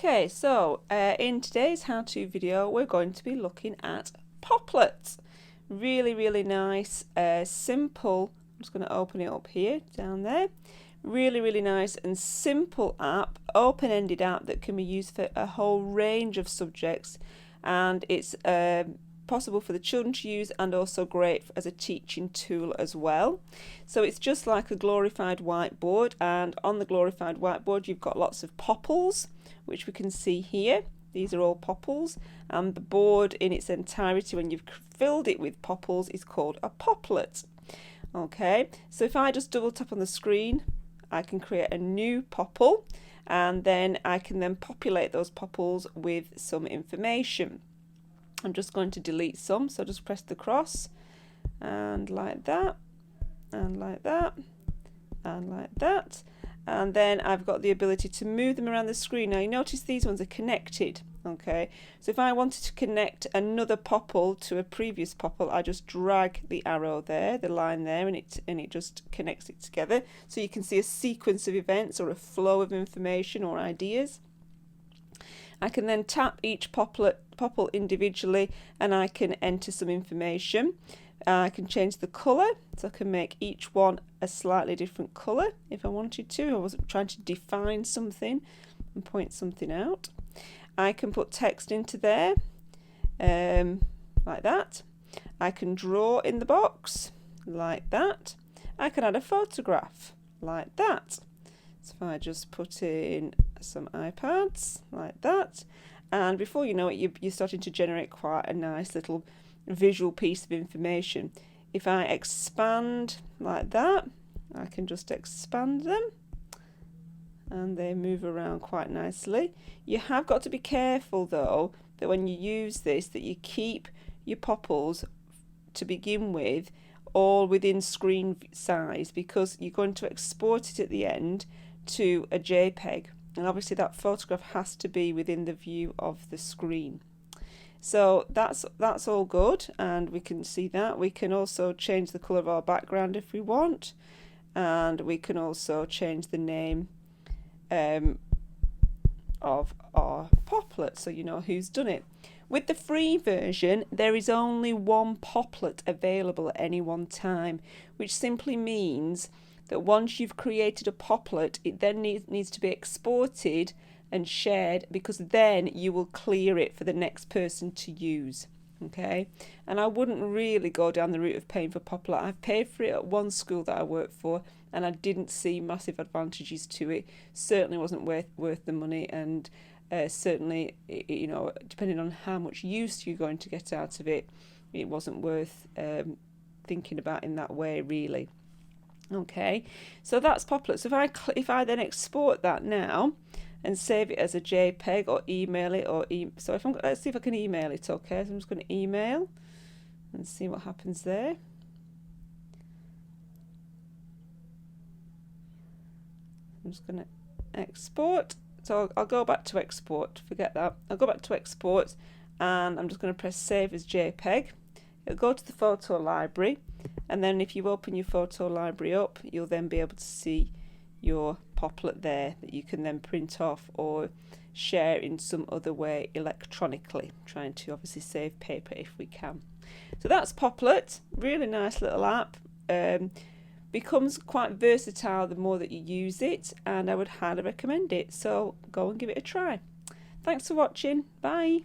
Okay, so in today's how-to video we're going to be looking at Popplet. Really nice, simple. I'm just going to open it up here, down there. Really nice and simple app, open-ended app that can be used for a whole range of subjects, and it's possible for the children to use and also great as a teaching tool as well. So it's just like a glorified whiteboard, and on the glorified whiteboard you've got lots of popples, which we can see here. These are all popples, and the board in its entirety, when you've filled it with popples, is called a Popplet. Okay, so if I just double tap on the screen, I can create a new popple, and then I can then populate those popples with some information. I'm just going to delete some, so just press the cross, and like that, and like that, and like that, and then I've got the ability to move them around the screen. Now you notice these ones are connected. Okay, so if I wanted to connect another popple to a previous popple, I just drag the arrow there, the line there, and it just connects it together, so you can see a sequence of events or a flow of information or ideas. I can then tap each popple individually, and I can enter some information. I can change the colour, so I can make each one a slightly different colour if I wanted to. I wasn't trying to define something and point something out. I can put text into there, like that. I can draw in the box, like that. I can add a photograph, like that. So if I just put in some iPads, like that, and before you know it, you're starting to generate quite a nice little visual piece of information. If I expand like that, I can just expand them, and they move around quite nicely. You have got to be careful though that when you use this, that you keep your popples to begin with all within screen size, because you're going to export it at the end to a JPEG, and obviously that photograph has to be within the view of the screen. So that's all good, and we can see that. We can also change the colour of our background if we want, and we can also change the name of our Popplet, so you know who's done it. With the free version, there is only one Popplet available at any one time, which simply means that once you've created a Popplet, it then needs to be exported and shared, because then you will clear it for the next person to use. Okay, and I wouldn't really go down the route of paying for Popplet. I've paid for it at one school that I worked for, and I didn't see massive advantages to it. Certainly wasn't worth the money, and certainly, you know, depending on how much use you're going to get out of it, it wasn't worth thinking about in that way, really. Okay, so that's Popplet. So if I then export that now and save it as a JPEG or email it, so if let's see if I can email it. Okay, so I'm just going to email and see what happens there. I'm just going to export. So I'll go back to export. Forget that. I'll go back to export, and I'm just going to press save as JPEG. It'll go to the photo library, and then if you open your photo library up, you'll then be able to see your Popplet there that you can then print off or share in some other way electronically, trying to obviously save paper if we can. So that's Popplet. Really nice little app. Becomes quite versatile the more that you use it, and I would highly recommend it, so go and give it a try. Thanks for watching. Bye.